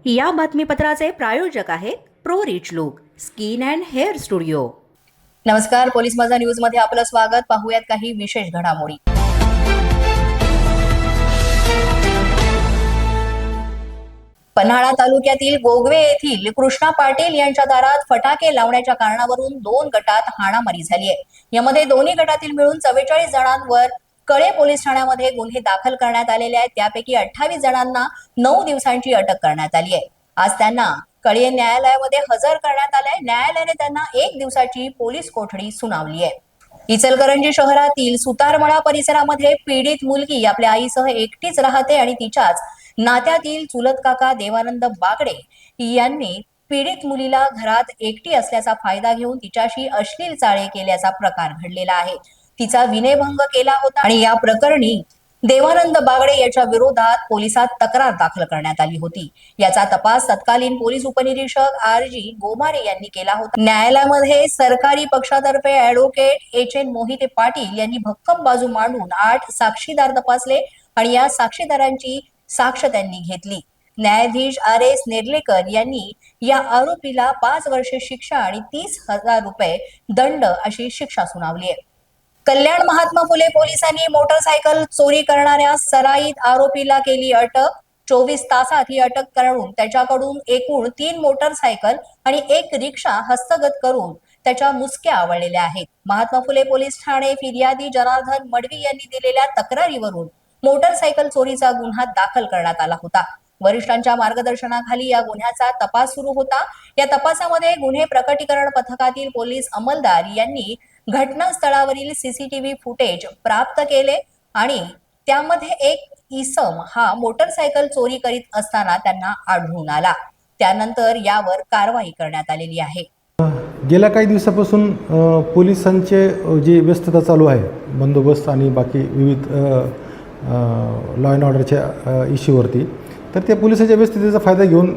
या बातमीपत्राचे प्रायोजक आहेत pro rich look skin and hair studio. नमस्कार, पोलीस माझा न्यूज मध्ये आपलं स्वागत। पाहूयात काही विशेष घडामोडी। पन्हाळा तालुक्यातील गोगवे येथील कृष्णा पाटील यांच्या दारात फटाके लावण्याच्या कारणावरून 2 गटात हाणामारी झाली आहे। यामध्ये दोन्ही गटातील मिळून 44 जणांवर कळे पोलीस ठाण्यामध्ये गुन्हे दाखल करण्यात आलेले आहेत। त्यापैकी 28 जणांना 9 दिवसांची अटक करण्यात आली आहे। आज त्यांना कळे न्यायालयामध्ये हजर करण्यात आले। न्यायालयाने त्यांना 1 दिवसाची पोलीस कोठडी सुनावली आहे। इचलकरंजी शहरातील सुतारमळा परिसरामध्ये पीडित मुलगी आपल्या आईसह एकटीच राहते आणि तिच्याच नात्यातील चुलत काका देवानंद बागडे यांनी पीडित मुलीला घरात एकटी असल्याचा फायदा घेऊन तिच्याशी अश्लील चाळे केल्याचा प्रकार घडलेला आहे। तिचा विनयभंग केला होता आणि या प्रकरणी देवानंद बागडे याच्या विरोधात पोलिसात तक्रार दाखल करण्यात आली होती। याचा तपास तत्कालीन पोलीस उपनिरीक्षक RG गोमारे यांनी केला होता। न्यायालयामध्ये सरकारी पक्षातर्फे ॲडव्होकेट HN मोहिते पाटील यांनी भक्कम बाजू मांडून 8 साक्षीदार तपासले आणि या साक्षीदारांची साक्ष त्यांनी घेतली। न्यायाधीश RS नेर्लेकर यांनी या आरोपीला 5 वर्षे शिक्षा आणि 30,000 रुपये दंड अशी शिक्षा सुनावली आहे। कल्याण महात्मा फुले पोलिसांनी मोटरसायकल चोरी करणाऱ्या सराईत आरोपीला केली अटक। 24 तासात ही अटक करून त्याच्याकडून एकूण 3 मोटरसायकल आणि 1 रिक्षा हस्तगत करून त्याच्या मुसक्या आवळलेल्या आहेत। महात्मा फुले पोलीस ठाणे फिर्यादी जनार्दन मडवी यांनी दिलेल्या तक्रारीवरून मोटरसायकल चोरीचा गुन्हा दाखल करण्यात आला होता। वरिष्ठांच्या मार्गदर्शनाखाली या गुन्ह्याचा तपास सुरू होता। या तपासामध्ये गुन्हे प्रकटीकरण पथकातील पोलीस अंमलदार यांनी घटनास्थळावरील CCTV फुटेज प्राप्त केले आणि त्यामध्ये एक इसम हा मोटरसायकल चोरी करीत असताना त्यांना आढळून आला। त्यानंतर यावर कारवाई करण्यात आलेली आहे। गेल्या काही दिवसापासून पोलिसांचे जी व्यस्तता चालू आहे बंदोबस्त आणि बाकी विविध लॉ अँड ऑर्डरच्या इश्यूवरती, तर त्या पोलिसांच्या व्यस्ततेचा फायदा घेऊन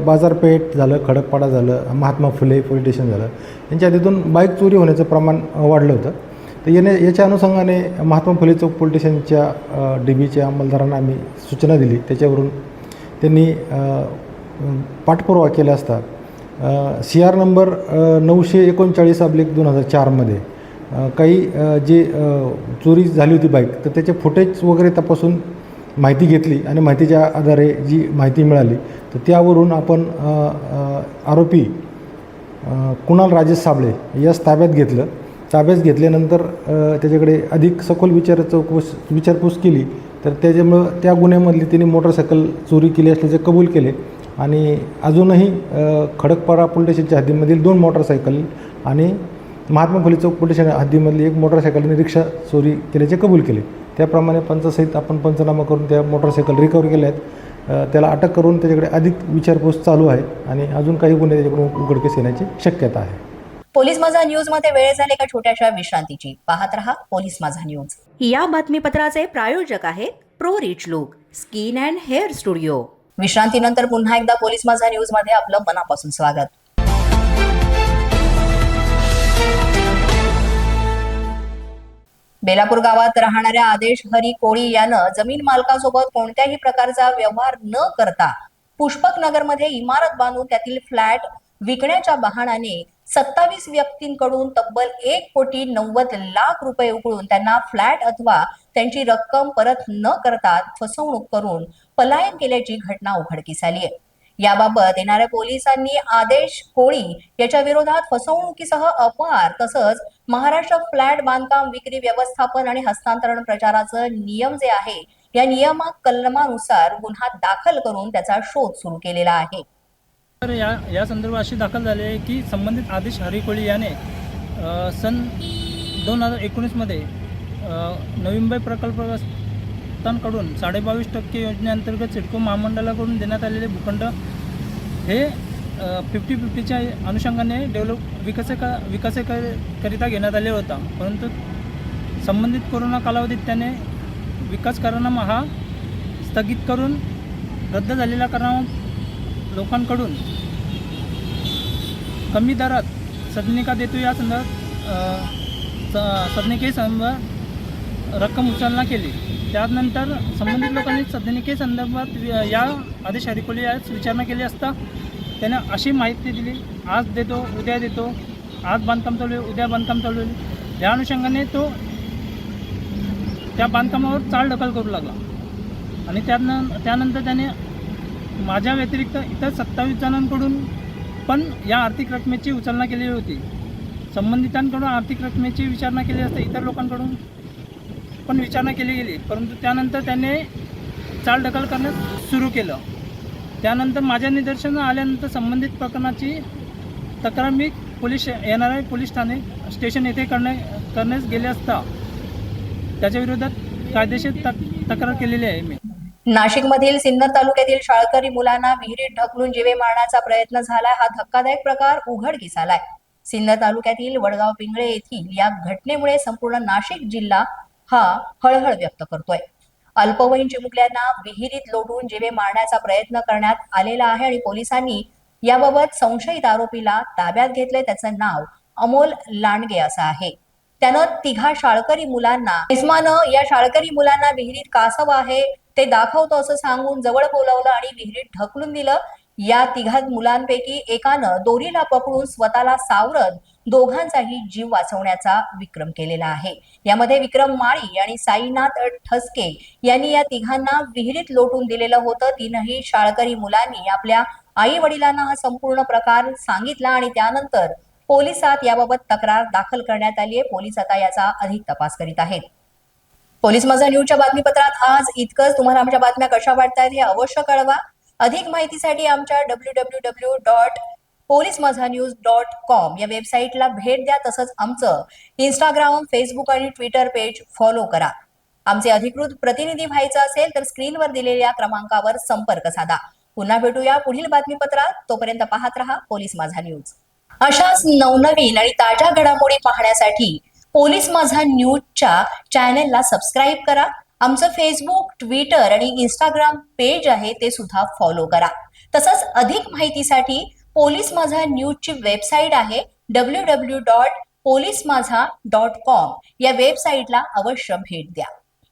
बाजारपेठ झालं, खडकपाडा झालं, महात्मा फुले पोलीस स्टेशन झालं, यांच्या हद्दीतून बाईक चोरी होण्याचं प्रमाण वाढलं होतं। तर याच्या अनुषंगाने महात्मा फुले चौक पोलीस स्टेशनच्या DBच्या अंमलदारांना आम्ही सूचना दिली। त्याच्यावरून त्यांनी पाठपुरावा केला असता CR नंबर 939/2004 मध्ये काही जे चोरी झाली होती बाईक, तर त्याचे फुटेज वगैरे तपासून माहिती घेतली आणि माहितीच्या आधारे जी माहिती मिळाली तर त्यावरून आपण आरोपी कुणाल राजेश साबळे यास ताब्यात घेतलं। ताब्यात घेतल्यानंतर त्याच्याकडे अधिक सखोल विचारपूस केली, तर त्याच्यामुळं त्या गुन्ह्यामधली त्यांनी मोटरसायकल चोरी केली असल्याचे कबूल केले आणि अजूनही खडकपाडा पोलीस स्टेशनच्या हद्दीमधील 2 मोटरसायकल आणि महात्मा फुले चौक पोलीस स्टेशन हद्दीमधली 1 मोटरसायकल आणि रिक्षा चोरी केल्याचे कबूल केले। त्याप्रमाणे पंचासहित आपण पंचनामा करून त्या मोटरसायकल रिकवर केल्या आहेत। त्याला अटक करून त्याच्याकडे अधिक विचारपूस चालू आहे आणि अजून काही गुन्हे त्याच्याकडून उघडकीस येण्याची शक्यता आहे। पोलीस माझा न्यूज मध्ये वेळ झाले एका छोट्याशा विश्रांतीची। पाहत रहा पोलीस माझा न्यूज। या बातमीपत्राचे प्रायोजक आहेत pro rich look skin and hair studio. विश्रांतीनंतर पुन्हा एकदा पोलीस माझा न्यूज मध्ये आपलं मनापासून स्वागत। बेलापूर गावात राहणाऱ्या आदेश हरी कोळी यानं जमीन मालकासोबत कोणत्याही प्रकारचा व्यवहार न करता पुष्पक नगरमध्ये इमारत बांधून त्यातील फ्लॅट विकण्याच्या बहाण्याने 27 व्यक्तींकडून तब्बल 1,90,00,000 रुपये उकळून त्यांना फ्लॅट अथवा त्यांची रक्कम परत न करता फसवणूक करून पलायन केल्याची घटना उघडकीस आली आहे। याबाबत येणाऱ्या पोलिसांनी आदेश कोळी याच्या विरोधात फसवणुकीसह अपहार तसंच महाराष्ट्र फ्लॅट बांधकाम विक्री व्यवस्थापन आणि हस्तांतरण प्रचाराचं नियम जे आहे या नियमात कलमानुसार गुन्हा दाखल करून त्याचा शोध सुरू केलेला आहे। तर या संदर्भात अशी दाखल झाली आहे की संबंधित आदेश हरिकोळी याने सन 2019 मध्ये नवी मुंबई प्रकल्पग्रस्तांकडून 22.5% योजनेअंतर्गत सिडको महामंडळाकडून देण्यात आलेले भूखंड हे 50-50च्या अनुषंगाने विकासाकरिता घेण्यात आले होता, परंतु संबंधित कोरोना कालावधीत त्याने विकास करारनामा हा स्थगित करून रद्द झालेल्या करारावर लोकांकडून कमी दरात सदनिका देतो या संदर्भात सदनिकेसमोर रक्कम उचलना केली. त्यानंतर संबंधित लोकांनी सदनिकेसंदर्भात या आदेश हरिकोळी यास विचारणा केली असता त्याने अशी माहिती दिली, आज देतो, उद्या देतो, आज बांधकाम चालू आहे, उद्या बांधकाम चालू आहे. या अनुषंगाने तो त्या बांधकामावर चालढकल करू लागला आणि त्यानंतर त्याने माझ्या व्यतिरिक्त इतर 27 जणांकडून पण या आर्थिक रकमेची उचलना केलेली होती. संबंधितांकडून आर्थिक रकमेची विचारणा केली असता इतर लोकांकडून पण विचारणा केली गेली, परंतु त्यानंतर त्याने चालढकल करण्यास सुरू केलं. त्यानंतर माझ्या निदर्शनं आल्यानंतर संबंधित प्रकरणाची तक्रार मी येणाऱ्या पोलीस ठाणे स्टेशन येथे करण्यास गेले असता त्याच्या विरोधात कायदेशीर तक्रार केलेली आहे मी. नाशिकमधील सिन्नर तालुक्यातील शाळकरी मुलांना विहिरीत ढकलून जीवे मारण्याचा प्रयत्न झालाय. हा धक्कादायक प्रकार उघडकीस आलाय. सिन्नर तालुक्यातील वडगाव पिंगळे येथील या घटनेमुळे संपूर्ण नाशिक जिल्हा हा हळहळ व्यक्त करतोय. अल्पवयीन चिमुकल्यांना विहिरीत लोटून जीवे मारण्याचा प्रयत्न करण्यात आलेला आहे आणि पोलिसांनी याबाबत संशयित आरोपीला ताब्यात घेतले. त्याचं नाव अमोल लांडगे असं आहे. त्यानं तिघा शाळकरी मुलांना इस्मानं या शाळकरी मुलांना विहिरीत कासव आहे ते दाखवतो असं सांगून जवळ बोलावलं आणि विहिरीत ढकलून दिलं. या तिघा मुलांपैकी एकानं दोरीला पकडून स्वतःला सावरत दोघांचाही जीव वाचवण्याचा विक्रम केलेला आहे. यामध्ये विक्रम माळी आणि साईनाथ ठसके यांनी या तिघांना विहिरीत लोटून दिलेलं होतं. तीनही शाळकरी मुलांनी आपल्या आई वडिलांना हा संपूर्ण प्रकार सांगितला आणि त्यानंतर पोलिसात याबाबत तक्रार दाखल करण्यात आली आहे. पोलीस आता याचा अधिक तपास करीत आहेत. पोलीस माझा न्यूजच्या बातमीपत्रात आज इतकंच. तुम्हाला आमच्या बातम्या कशा वाटतात हे अवश्य कळवा. अधिक माहितीसाठी आमच्या www.polismazhanews.com या वेबसाईटला भेट द्या. तसंच आमचं इंस्टाग्राम, फेसबुक आणि ट्विटर पेज फॉलो करा. आमचे अधिकृत प्रतिनिधी व्हायचं असेल तर स्क्रीनवर दिलेल्या क्रमांकावर संपर्क साधा. पुन्हा भेटूया पुढील बातमीपत्रात. तोपर्यंत पाहत रहा पोलीस माझा न्यूज. अशाच नवनवीन आणि ताज्या घडामोडी पाहण्यासाठी पोलीस माझा न्यूजच्या चॅनेलला सबस्क्राईब करा. आमचं फेसबुक, ट्विटर आणि इंस्टाग्राम पेज आहे ते सुद्धा फॉलो करा. तसंच अधिक माहितीसाठी पोलीस माझा न्यूजची वेबसाईट आहे www.polismazha.com या वेबसाईटला अवश्य भेट द्या.